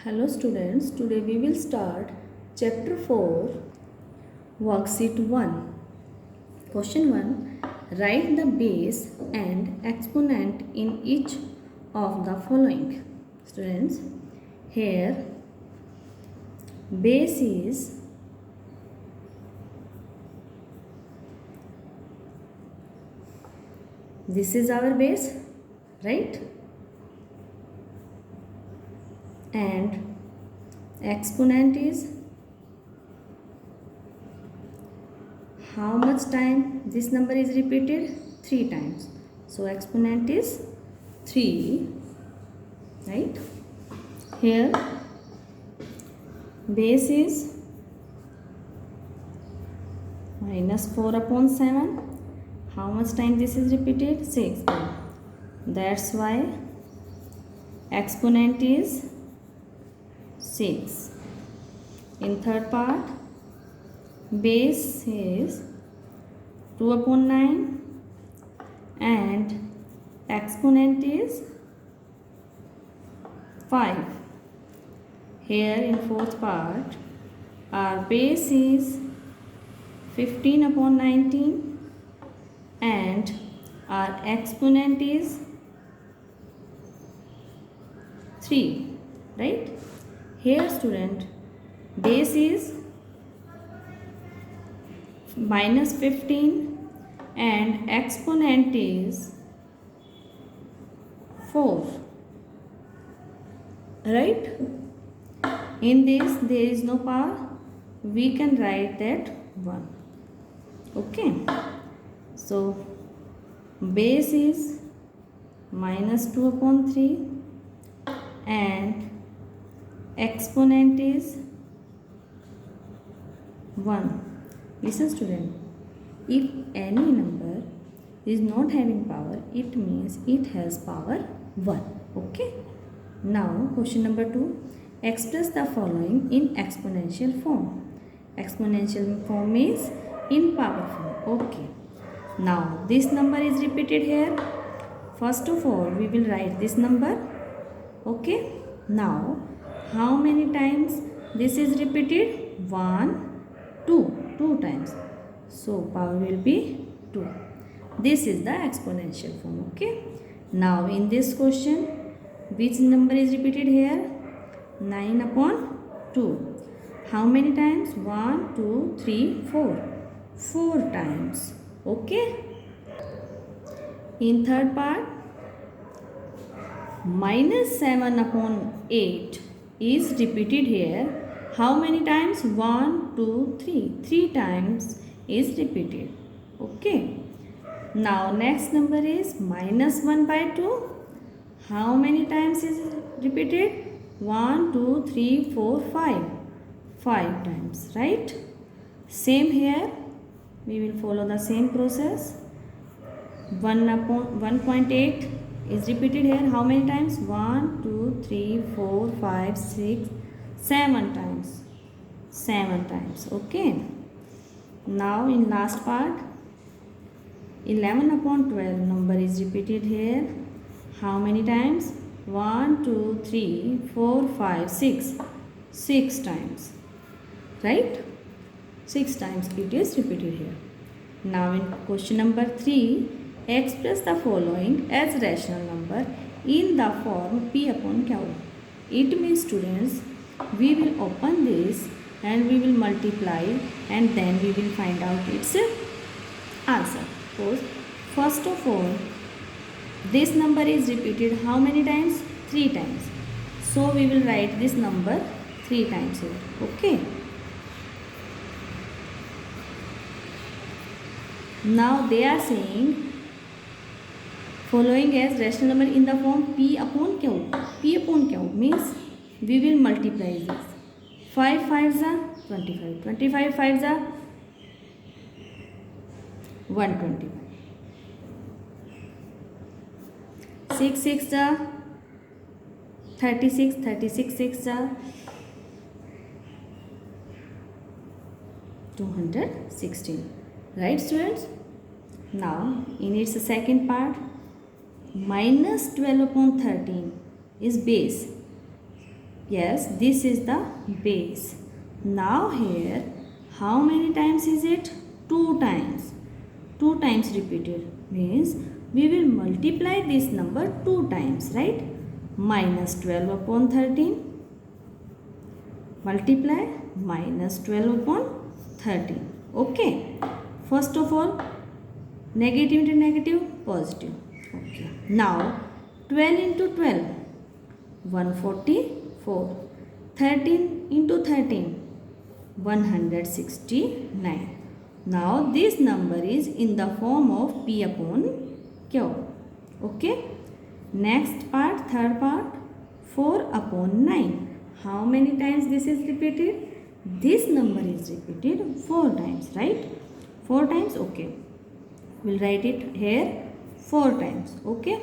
Hello students, today we will start chapter 4, worksheet 1. Question 1. Write the base and exponent in each of the following. Students, here base is this is our base, right? And exponent is how much time this number is repeated? 3 times. So exponent is 3, right? Here base is minus 4 upon 7. How much time this is repeated? 6. That's why exponent is 6. In third part, base is 2 upon 9 and exponent is 5. Here in fourth part, our base is 15 upon 19 and our exponent is 3, right? Here student, base is minus 15 and exponent is 4, right? In this there is no power, we can write that 1. Okay, so base is minus 2 upon 3 and exponent is 1. Listen student, if any number is not having power, it means it has power 1. Okay. Now question number 2. Express the following in exponential form. Exponential form is in power form. Okay. Now this number is repeated here. First of all, we will write this number. Okay. Now how many times this is repeated? 1, 2 times. So power will be 2. This is the exponential form. Okay. Now in this question, which number is repeated here? 9 upon 2. How many times? 1, 2, 3, 4. 4 times. Okay. In third part, minus 7 upon 8 is repeated here. How many times? 1, 2, 3. 3 times is repeated. Okay. Now next number is minus 1 by 2. How many times is repeated? 1, 2, 3, 4, 5. 5 times, right? Same here. We will follow the same process. 1 upon 1.8 is repeated here. How many times? 1, 2, 3, 4, 5, 6, 7 times. 7 times. Okay. Now in last part, 11 upon 12 number is repeated here. How many times? 1, 2, 3, 4, 5, 6. 6 times. Right? 6 times it is repeated here. Now in question number 3, express the following as rational number in the form P upon Q. It means students, we will open this and we will multiply and then we will find out its answer. First of all, this number is repeated how many times? 3 times. So we will write this number 3 times here. Okay. Now they are saying following as rational number in the form P upon Q. P upon Q means we will multiply this. 5 5s are 25. 25 5s are 125. 6 6 are 36. 36 6 are 216. Right students? Now in its second part, minus 12 upon 13 is base. Yes, this is the base. Now here, how many times is it? 2 times. 2 times repeated means we will multiply this number 2 times, right? Minus 12 upon 13. Multiply minus 12 upon 13. Okay. First of all, negative into negative, positive. Okay. Now 12 into 12, 144. 13 into 13, 169. Now this number is in the form of P upon Q. Okay. Next part, third part, 4 upon 9. How many times this is repeated? This number is repeated 4 times, right? 4 times, okay. We'll write it here 4 times, okay.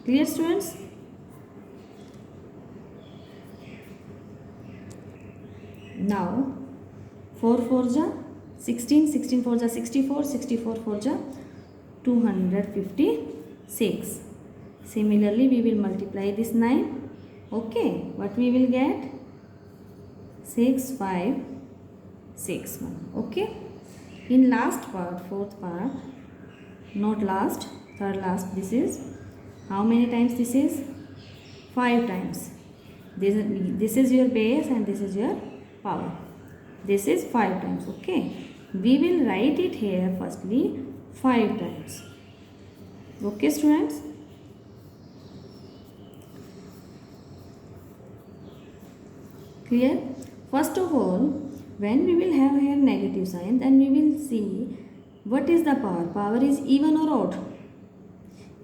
Clear, students? Now 4 4 ja 16, 16 4 ja 64, 64 4 ja 256. Similarly, we will multiply this 9. Okay, what we will get? 6561. Okay. In last part, fourth part, not last, third last, this is how many times this is? 5 times. This is your base and this is your power. This is 5 times. Okay. We will write it here firstly 5 times. Okay, students? Clear? First of all, when we will have here negative sign, then we will see what is the power. Power is even or odd.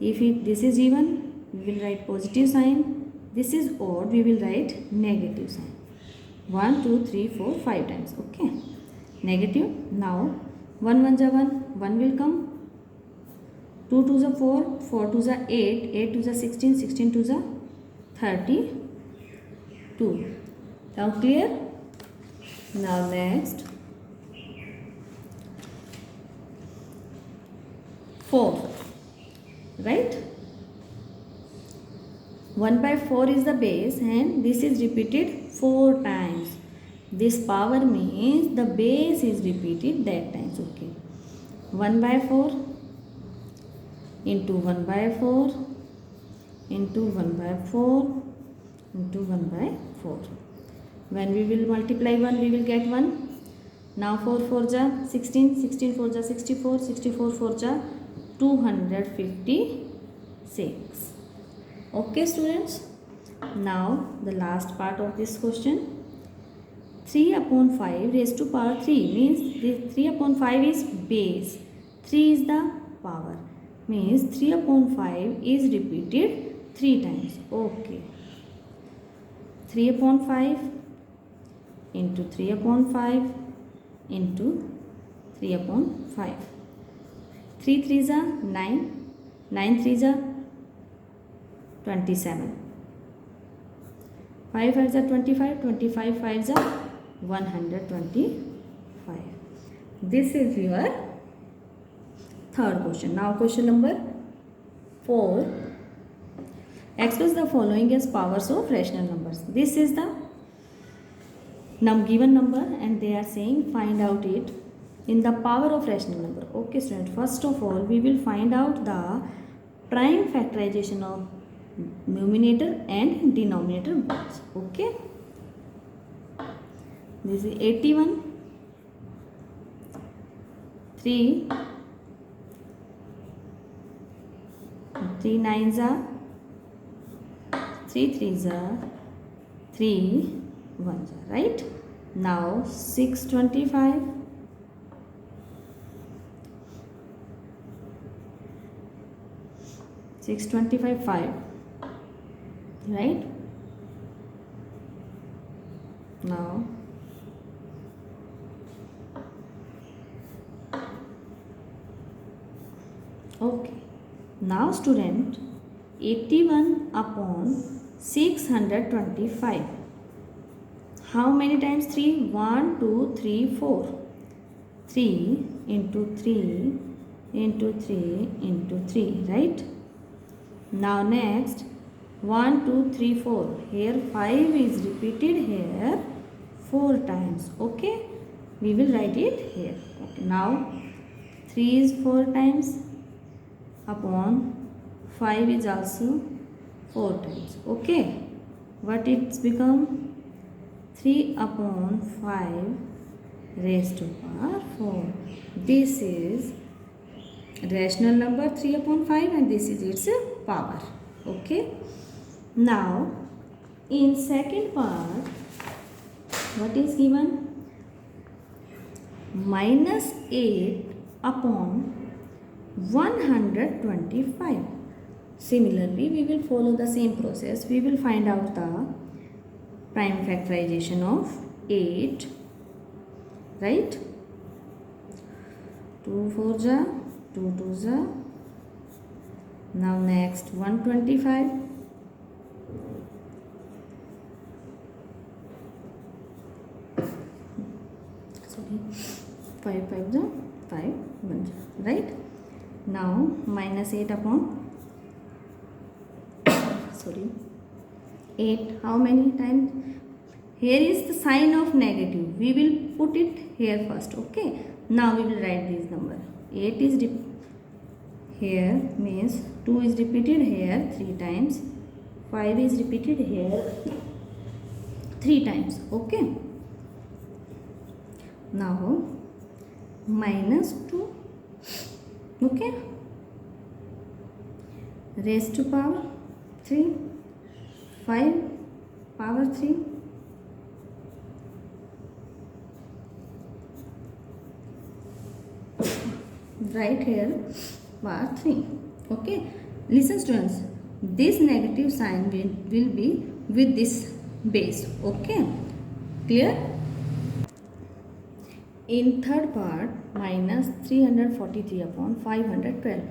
If this is even, we will write positive sign. This is odd, we will write negative sign. 1, 2, 3, 4, 5 times. Okay. Negative. Now 1 1 ja 1, 1 will come. 2 2 ja 4, 4 2 ja 8, 8 2 ja 16, 16 2 ja 32. Now clear? Now next 4, right? 1 by 4 is the base and this is repeated 4 times. This power means the base is repeated that times. Okay. 1 by 4 into 1 by 4 into 1 by 4 into 1 by 4. When we will multiply 1, we will get 1. Now 4 4 ja 16, 16 4 ja 64, 64 4 ja 256. Okay, students. Now the last part of this question. 3 upon 5 raised to power 3 means this 3 upon 5 is base. 3 is the power. Means 3 upon 5 is repeated 3 times. Okay. 3 upon 5 into 3 upon 5 into 3 upon 5. 3 3s are 9, 9 3s are 27. 5 5s are 25, 25 5s are 125. This is your third question. Now question number 4. Express the following as powers of rational numbers. This is the given number and they are saying find out it in the power of rational number. Okay, student. First of all, we will find out the prime factorization of numerator and denominator both. Okay. This is 81. 3 9s are 3 3s are 3 1s are, right? Now 625 625 5, right? Now okay. Now student, 81 upon 625. How many times 3? 1, 2, 3, 4. 3 into 3 into 3 into 3, right? Now next 1 2 3 4. Here 5 is repeated here 4 times. Okay, we will write it here. Okay. Now 3 is 4 times upon 5 is also 4 times. Okay, what it's become? 3 upon 5 raised to power 4. This is rational number 3 upon 5 and this is its power. Okay, now in second part what is given? Minus 8 upon 125. Similarly, we will follow the same process. We will find out the prime factorization of 8, right? 2 4 ja, 2 2 ja. Now next 125. Sorry, 5 5 ja, 5 1 ja, right? Now minus 8 upon 8. How many times? Here is the sign of negative. We will put it here first. Okay. Now we will write this number. 8 is here means 2 is repeated here 3 times. 5 is repeated here 3 times. Okay. Now minus 2. Okay. Raised to power 3. 5 power 3. Right here power 3. Okay, listen students, this negative sign will be with this base. Okay, clear? In third part, minus 343 upon 512.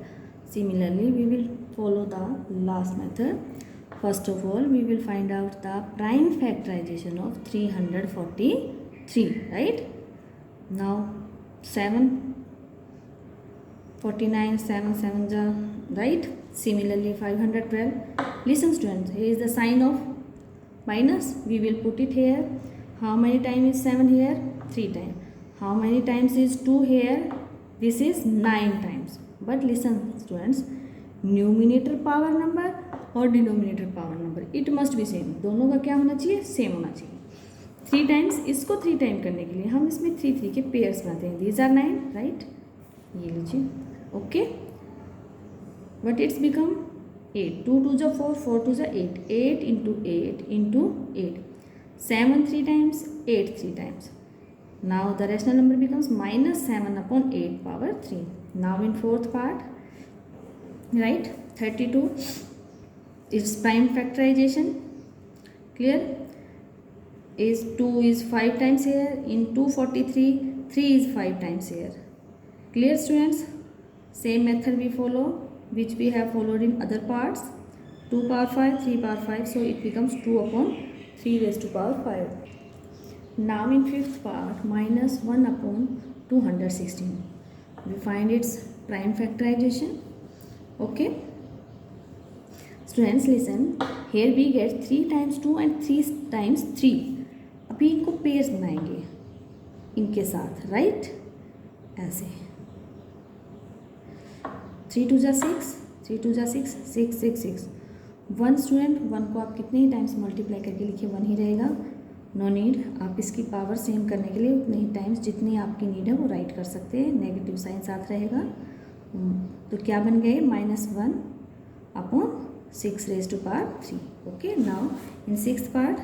Similarly, we will follow the last method. First of all, we will find out the prime factorization of 343, right? Now 749, 7 7 ja, right? Similarly 512. Listen students, here is the sign of minus. We will put it here. How many times is 7 here? 3 times. How many times is 2 here? This is 9 times. But listen students, numerator power number और denominator power number it must be same. दोनों का क्या होना चाहिए? Same होना चाहिए. 3 times, इसको 3 time करने के लिए हम इसमें 3 3 के पेयर्स बनाते हैं. These are 9, right? ये लीजिए. Okay, but it's become 8. 2 2 जा 4, 4 2 जा 8. 8 into 8 into 8. 7 3 times, 8 3 times. Now the rational number becomes minus 7 upon 8 power 3. Now in fourth part, right, 32 is prime factorization. Clear? Is 2 is 5 times here. In 243, 3 is 5 times here. Clear students? Same method we follow which we have followed in other parts. 2 power 5, 3 power 5, so it becomes 2 upon 3 raised to power 5. Now in fifth part, minus 1 upon 216. We find its prime factorization. Okay. Students listen. Here we get 3 times 2 and 3 times 3. अभी इनको pairs बनाएंगे इनके साथ, right? ऐसे 3 2 जा 6, 3 2 जा 6, 6 6 6. 1 student, 1 को आप कितने ही टाइम्स मल्टीप्लाई करके लिखिए, 1 ही रहेगा. No need. आप इसकी पावर सेम करने के लिए उतने ही टाइम्स जितनी आपकी नीड है वो राइट कर सकते हैं. नेगेटिव साइन साथ रहेगा. तो क्या बन गए? -1 upon 6 raise to power 3. Okay. Now in sixth part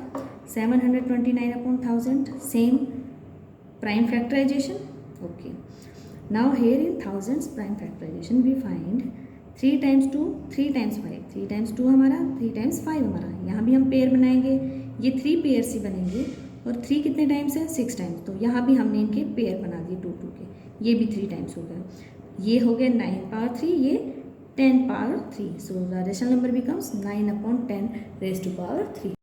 729 upon 1000. Same prime factorization. Okay. Now here in thousands prime factorization we find 3 times 2, 3 times 5. 3 times 2 हमारा, 3 टाइम्स 5 हमारा. यहाँ भी हम पेयर बनाएंगे. ये 3 पेयर्स ही बनेंगे. और 3 कितने टाइम्स है? 6 टाइम्स. तो यहाँ भी हमने इनके पेयर बना दिए 2 2 के. ये भी 3 टाइम्स हो गया. ये हो गया 9 पावर 3, ये 10 power 3. So the rational number becomes 9 upon 10 raise to power 3.